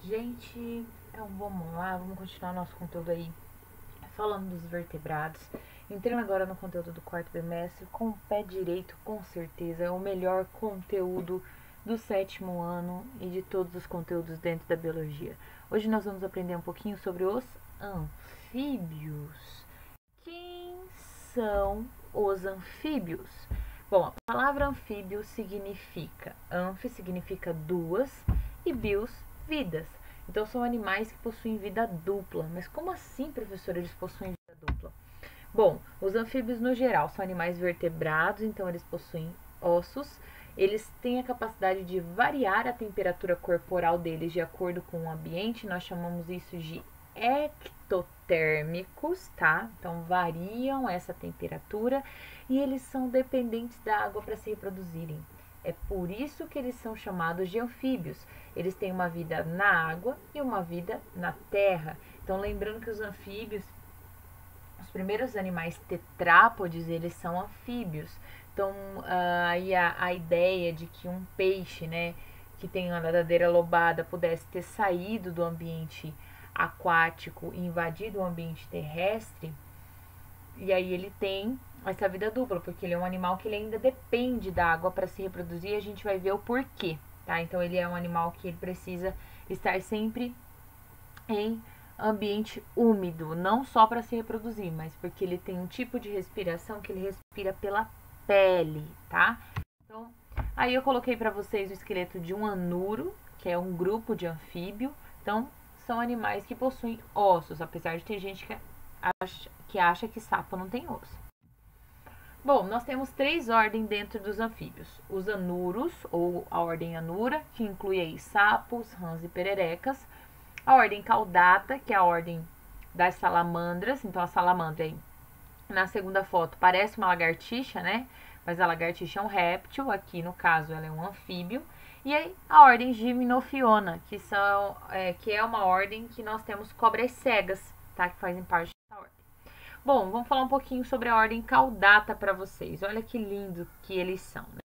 Gente, então vamos lá, vamos continuar nosso conteúdo aí falando dos vertebrados. Entrando agora no conteúdo do quarto bimestre, com o pé direito, com certeza, é o melhor conteúdo do sétimo ano e de todos os conteúdos dentro da biologia. Hoje nós vamos aprender um pouquinho sobre os anfíbios. Quem são os anfíbios? Bom, a palavra anfíbio significa, significa duas e bios, vidas. Então são animais que possuem vida dupla. Mas como assim, professora, eles possuem vida dupla? Bom, os anfíbios no geral são animais vertebrados, então eles possuem ossos. Eles têm a capacidade de variar a temperatura corporal deles de acordo com o ambiente. Nós chamamos isso de ectotérmicos, tá? Então variam essa temperatura e eles são dependentes da água para se reproduzirem. É por isso que eles são chamados de anfíbios. Eles têm uma vida na água e uma vida na terra. Então lembrando que os anfíbios, os primeiros animais tetrápodes, eles são anfíbios. Então, aí a ideia de que um peixe, né, que tem uma nadadeira lobada pudesse ter saído do ambiente aquático e invadido o ambiente terrestre, e aí ele tem essa vida dupla, porque ele é um animal que ele ainda depende da água para se reproduzir, e a gente vai ver o porquê, tá? Então ele é um animal que ele precisa estar sempre em ambiente úmido, não só para se reproduzir, mas porque ele tem um tipo de respiração que ele respira pela pele, tá? Então, aí eu coloquei para vocês o esqueleto de um anuro, que é um grupo de anfíbio. Então, são animais que possuem ossos, apesar de ter gente que acha que sapo não tem osso. Bom, nós temos três ordens dentro dos anfíbios. Os anuros, ou a ordem anura, que inclui aí sapos, rãs e pererecas. A ordem caudata, que é a ordem das salamandras. Então, a salamandra aí, na segunda foto, parece uma lagartixa, né? Mas a lagartixa é um réptil, aqui no caso ela é um anfíbio. E aí, a ordem Gymnophiona, que é uma ordem que nós temos cobras cegas, tá? Que fazem parte dessa ordem. Bom, vamos falar um pouquinho sobre a ordem caudata para vocês. Olha que lindo que eles são, né?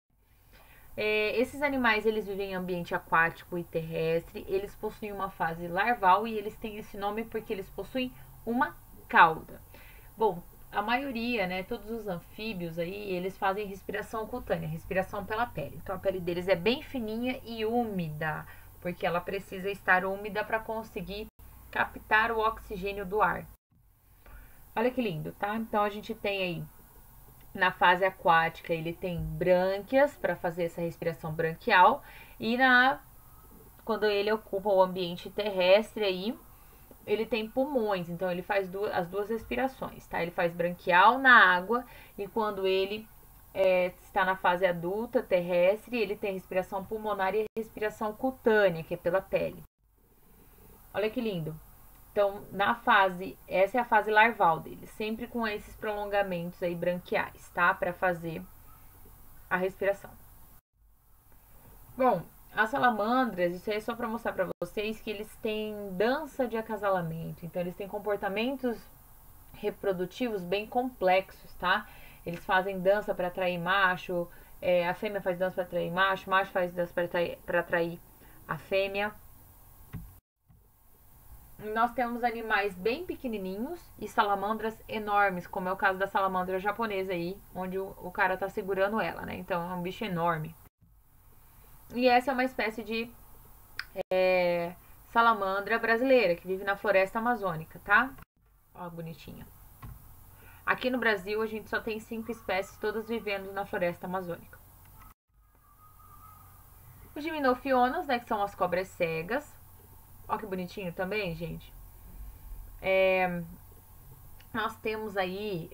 Esses animais, eles vivem em ambiente aquático e terrestre. Eles possuem uma fase larval e eles têm esse nome porque eles possuem uma cauda. Bom, a maioria, né, todos os anfíbios aí, eles fazem respiração cutânea, respiração pela pele. Então a pele deles é bem fininha e úmida, porque ela precisa estar úmida para conseguir captar o oxigênio do ar. Olha que lindo, tá? Então a gente tem aí na fase aquática, ele tem brânquias para fazer essa respiração branquial e quando ele ocupa o ambiente terrestre aí, ele tem pulmões, então ele faz as duas respirações, tá? Ele faz branquial na água e quando ele está na fase adulta terrestre, ele tem respiração pulmonar e respiração cutânea, que é pela pele. Olha que lindo. Então, essa é a fase larval dele, sempre com esses prolongamentos aí branquiais, tá? Para fazer a respiração. Bom, as salamandras, isso aí é só para mostrar para vocês que eles têm dança de acasalamento. Então, eles têm comportamentos reprodutivos bem complexos, tá? Eles fazem dança para atrair macho, a fêmea faz dança para atrair macho, o macho faz dança para atrair a fêmea. Nós temos animais bem pequenininhos e salamandras enormes, como é o caso da salamandra japonesa aí, onde o cara tá segurando ela, né? Então é um bicho enorme. E essa é uma espécie de salamandra brasileira, que vive na floresta amazônica, tá? Ó, bonitinha. Aqui no Brasil a gente só tem 5 espécies, todas vivendo na floresta amazônica. Os gimnofionas, né, que são as cobras cegas. Ó que bonitinho também, gente. Nós temos aí,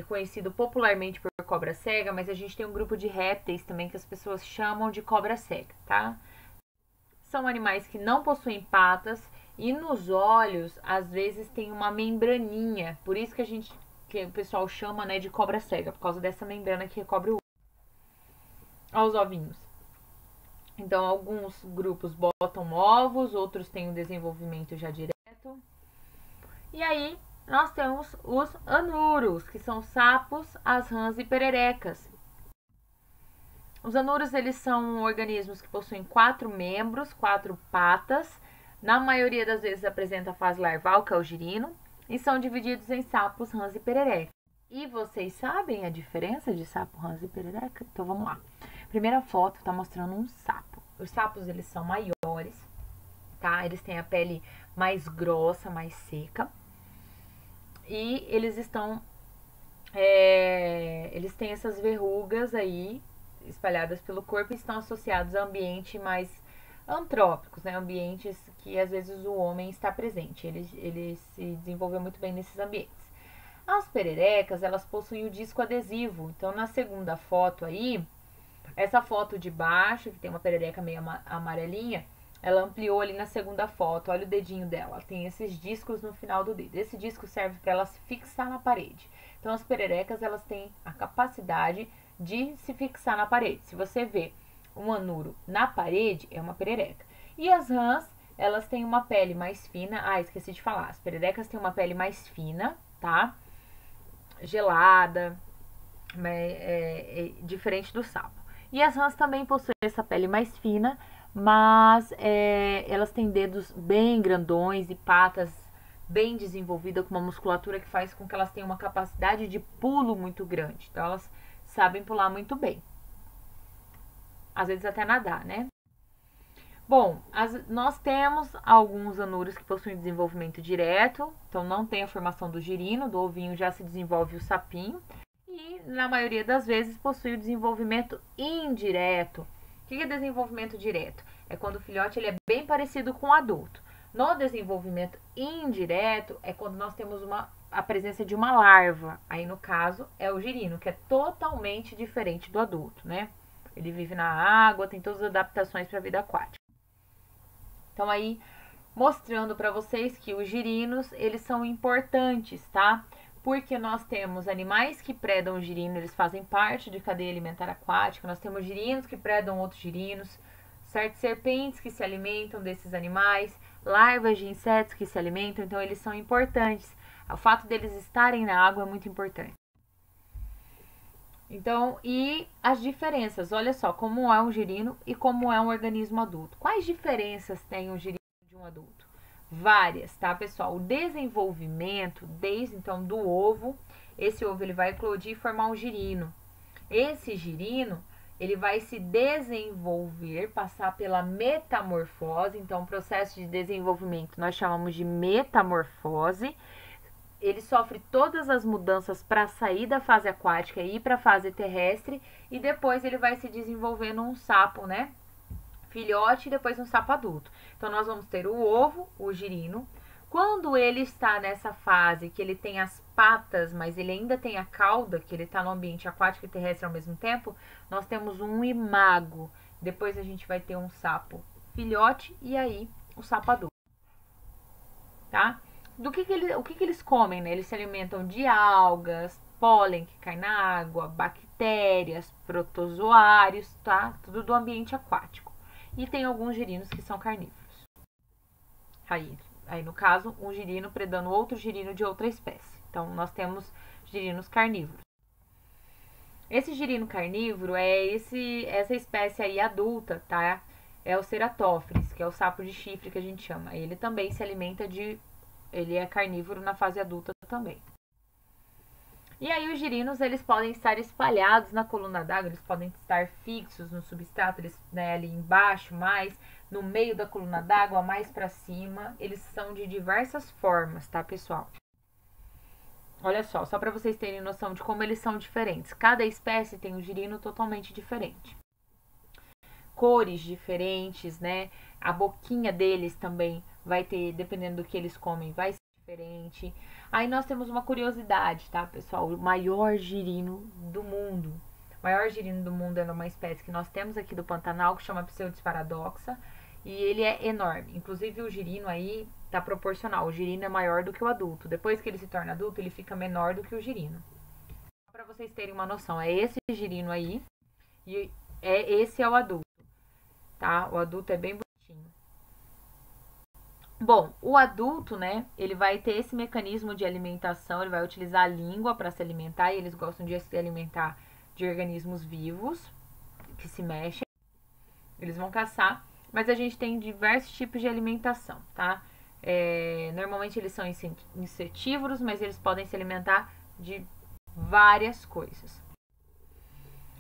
conhecido popularmente por cobra cega, mas a gente tem um grupo de répteis também que as pessoas chamam de cobra cega, tá? São animais que não possuem patas e nos olhos, às vezes, tem uma membraninha. Por isso que o pessoal chama, né, de cobra cega, por causa dessa membrana que recobre o olho. Olha os ovinhos. Então, alguns grupos botam ovos, outros têm um desenvolvimento já direto. E aí, nós temos os anuros, que são sapos, as rãs e pererecas. Os anuros, eles são organismos que possuem 4 membros, 4 patas, Na maioria das vezes apresenta a fase larval, que é o girino, e são divididos em sapos, rãs e perereca. E vocês sabem a diferença de sapo, rãs e perereca? Então vamos lá. Primeira foto está mostrando um sapo. Os sapos, eles são maiores, tá? Eles têm a pele mais grossa, mais seca. E eles estão... eles têm essas verrugas aí espalhadas pelo corpo e estão associados a ambientes mais antrópicos, né? Ambientes que às vezes o homem está presente. Ele se desenvolveu muito bem nesses ambientes. As pererecas, elas possuem o disco adesivo. Então, na segunda foto aí, essa foto de baixo, que tem uma perereca meio amarelinha, ela ampliou ali na segunda foto. Olha o dedinho dela. Tem esses discos no final do dedo. Esse disco serve para ela se fixar na parede. Então, as pererecas, elas têm a capacidade de se fixar na parede. Se você vê um anuro na parede, é uma perereca. E as rãs, elas têm uma pele mais fina. Ah, esqueci de falar. As pererecas têm uma pele mais fina, tá? Gelada, diferente do sapo. E as rãs também possuem essa pele mais fina, mas elas têm dedos bem grandões e patas bem desenvolvidas, com uma musculatura que faz com que elas tenham uma capacidade de pulo muito grande. Então, elas sabem pular muito bem. Às vezes até nadar, né? Bom, nós temos alguns anuros que possuem desenvolvimento direto, então não tem a formação do girino, do ovinho já se desenvolve o sapinho. E, na maioria das vezes, possui o desenvolvimento indireto. O que é desenvolvimento direto? É quando o filhote ele é bem parecido com o adulto. No desenvolvimento indireto, é quando nós temos a presença de uma larva. Aí, no caso, é o girino, que é totalmente diferente do adulto, né? Ele vive na água, tem todas as adaptações para a vida aquática. Então, aí, mostrando para vocês que os girinos, eles são importantes, tá? Porque nós temos animais que predam o girino, eles fazem parte de cadeia alimentar aquática. Nós temos girinos que predam outros girinos, certo? Serpentes que se alimentam desses animais, larvas de insetos que se alimentam, então eles são importantes. O fato deles estarem na água é muito importante. Então, e as diferenças? Olha só, como é um girino e como é um organismo adulto. Quais diferenças tem um girino de um adulto? Várias, tá, pessoal? O desenvolvimento, desde então do ovo, esse ovo ele vai eclodir e formar um girino. Esse girino, ele vai se desenvolver, passar pela metamorfose. Então, o processo de desenvolvimento nós chamamos de metamorfose. Ele sofre todas as mudanças para sair da fase aquática e ir para a fase terrestre, e depois ele vai se desenvolvendo um sapo, né? Filhote e depois um sapo adulto. Então, nós vamos ter o ovo, o girino. Quando ele está nessa fase que ele tem as patas, mas ele ainda tem a cauda, que ele está no ambiente aquático e terrestre ao mesmo tempo, nós temos um imago. Depois a gente vai ter um sapo filhote e aí o sapo adulto, tá? O que eles comem, né? Eles se alimentam de algas, pólen que cai na água, bactérias, protozoários, tá? Tudo do ambiente aquático. E tem alguns girinos que são carnívoros. Aí no caso, um girino predando outro girino de outra espécie. Então, nós temos girinos carnívoros. Esse girino carnívoro é essa espécie aí adulta, tá? É o Ceratópteris, que é o sapo de chifre que a gente chama. Ele também se alimenta ele é carnívoro na fase adulta também. E aí os girinos, eles podem estar espalhados na coluna d'água, eles podem estar fixos no substrato, eles, né, ali embaixo, mais no meio da coluna d'água, mais para cima. Eles são de diversas formas, tá, pessoal? Olha só para vocês terem noção de como eles são diferentes. Cada espécie tem um girino totalmente diferente. Cores diferentes, né? A boquinha deles também vai ter, dependendo do que eles comem, vai ser diferente. Aí nós temos uma curiosidade, tá, pessoal? O maior girino do mundo. O maior girino do mundo é uma espécie que nós temos aqui do Pantanal, que chama Pseudis paradoxa. E ele é enorme. Inclusive o girino aí tá proporcional. O girino é maior do que o adulto. Depois que ele se torna adulto, ele fica menor do que o girino. Para vocês terem uma noção, é esse girino aí e esse é o adulto, tá? O adulto é bem bonitinho. Bom, o adulto, né, ele vai ter esse mecanismo de alimentação, ele vai utilizar a língua para se alimentar, e eles gostam de se alimentar de organismos vivos, que se mexem. Eles vão caçar, mas a gente tem diversos tipos de alimentação, tá? Normalmente eles são insetívoros, mas eles podem se alimentar de várias coisas.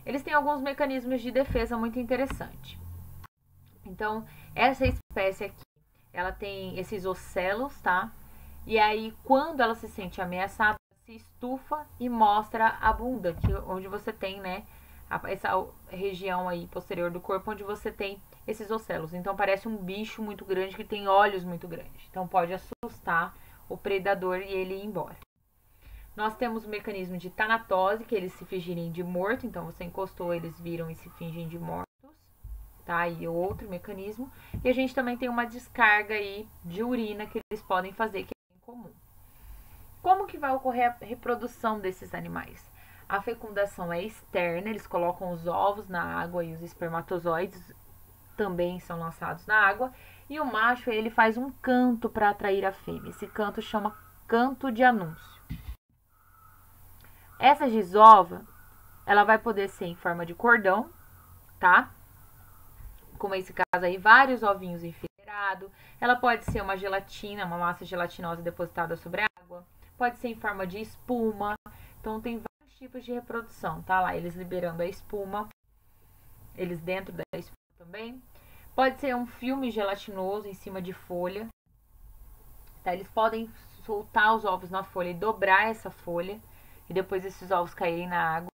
Eles têm alguns mecanismos de defesa muito interessantes. Então, essa espécie aqui, ela tem esses ocelos, tá? E aí, quando ela se sente ameaçada, se estufa e mostra a bunda, onde você tem, né, essa região aí posterior do corpo, onde você tem esses ocelos. Então, parece um bicho muito grande que tem olhos muito grandes. Então, pode assustar o predador e ele ir embora. Nós temos o mecanismo de tanatose, que eles se fingirem de morto. Então, você encostou, eles viram e se fingem de mortos. Tá? E outro mecanismo. E a gente também tem uma descarga aí de urina que eles podem fazer, que é bem comum. Como que vai ocorrer a reprodução desses animais? A fecundação é externa, eles colocam os ovos na água e os espermatozoides também são lançados na água. E o macho, ele faz um canto para atrair a fêmea. Esse canto chama canto de anúncio. Essa desova, ela vai poder ser em forma de cordão, tá? Como esse caso aí, vários ovinhos enfileirados. Ela pode ser uma gelatina, uma massa gelatinosa depositada sobre a água. Pode ser em forma de espuma. Então, tem vários tipos de reprodução, tá? Lá, eles liberando a espuma. Eles dentro da espuma também. Pode ser um filme gelatinoso em cima de folha. Tá? Eles podem soltar os ovos na folha e dobrar essa folha. E depois esses ovos caírem na água.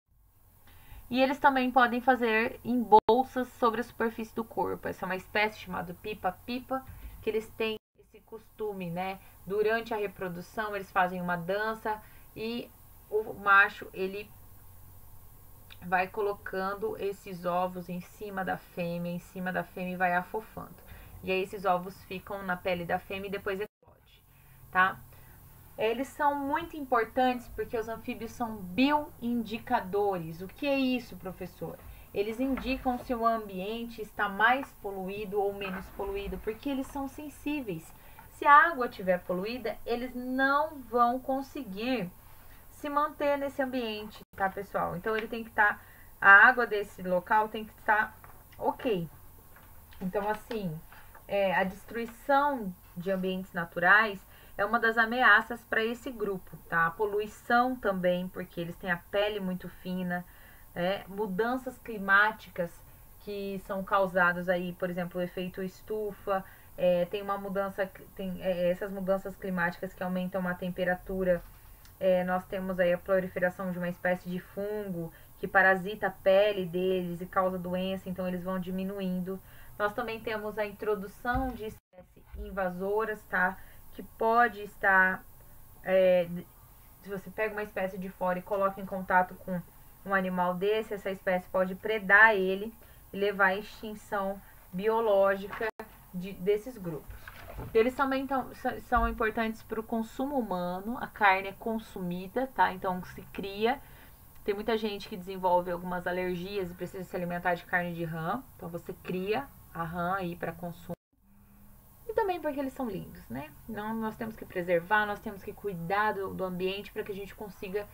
E eles também podem fazer em bolsas sobre a superfície do corpo. Essa é uma espécie chamada pipa-pipa, que eles têm esse costume, né? Durante a reprodução, eles fazem uma dança e o macho, ele vai colocando esses ovos em cima da fêmea e vai afofando. E aí esses ovos ficam na pele da fêmea e depois explode, tá? Eles são muito importantes porque os anfíbios são bioindicadores. O que é isso, professor? Eles indicam se o ambiente está mais poluído ou menos poluído, porque eles são sensíveis. Se a água estiver poluída, eles não vão conseguir se manter nesse ambiente, tá, pessoal? Então, ele tem que estar, a água desse local tem que estar ok. Então, assim, a destruição de ambientes naturais é uma das ameaças para esse grupo, tá? A poluição também, porque eles têm a pele muito fina, mudanças climáticas que são causadas aí, por exemplo, o efeito estufa, tem uma mudança, essas mudanças climáticas que aumentam a temperatura, nós temos aí a proliferação de uma espécie de fungo que parasita a pele deles e causa doença, então eles vão diminuindo. Nós também temos a introdução de espécies invasoras, tá? Que pode estar, se você pega uma espécie de fora e coloca em contato com um animal desse, essa espécie pode predar ele e levar à extinção biológica desses grupos. Eles também são importantes para o consumo humano, a carne é consumida, tá? Então se cria. Tem muita gente que desenvolve algumas alergias e precisa se alimentar de carne de rã, então você cria a rã aí para consumo. E também porque eles são lindos, né? Não, nós temos que preservar, nós temos que cuidar do ambiente para que a gente consiga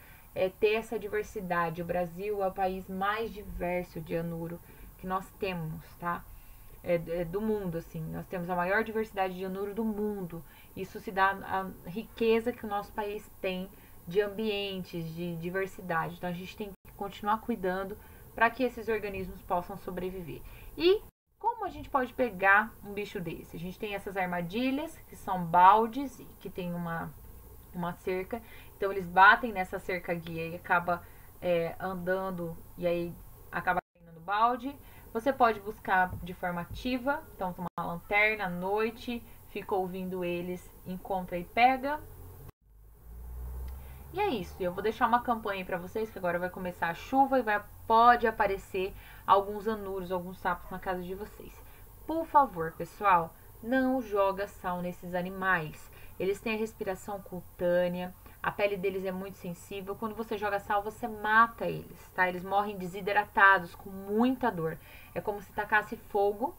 ter essa diversidade. O Brasil é o país mais diverso de anuro que nós temos, tá? Do mundo, assim. Nós temos a maior diversidade de anuro do mundo. Isso se dá à riqueza que o nosso país tem de ambientes, de diversidade. Então, a gente tem que continuar cuidando para que esses organismos possam sobreviver. E como a gente pode pegar um bicho desse? A gente tem essas armadilhas, que são baldes, que tem uma cerca. Então, eles batem nessa cerca guia e acaba andando, e aí acaba caindo no balde. Você pode buscar de forma ativa, então com uma lanterna à noite, fica ouvindo eles, encontra e pega. E é isso, eu vou deixar uma campanha aí pra vocês, que agora vai começar a chuva e pode aparecer alguns anuros, alguns sapos na casa de vocês. Por favor, pessoal, não joga sal nesses animais. Eles têm a respiração cutânea, a pele deles é muito sensível. Quando você joga sal, você mata eles, tá? Eles morrem desidratados, com muita dor. É como se tacasse fogo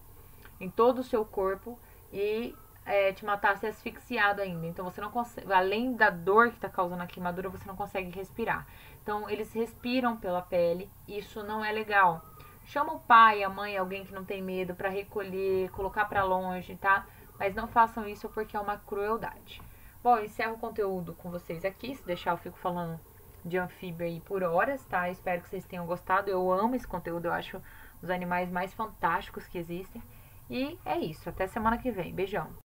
em todo o seu corpo e te matasse asfixiado ainda. Então você não consegue, além da dor que está causando a queimadura, você não consegue respirar. Então eles respiram pela pele, isso não é legal. chama o pai, a mãe, alguém que não tem medo para recolher, colocar para longe, tá? Mas não façam isso porque é uma crueldade. Bom, eu encerro o conteúdo com vocês aqui. Se deixar, eu fico falando de anfíbio aí por horas, tá? Espero que vocês tenham gostado. Eu amo esse conteúdo, eu acho os animais mais fantásticos que existem. E é isso. Até semana que vem. Beijão.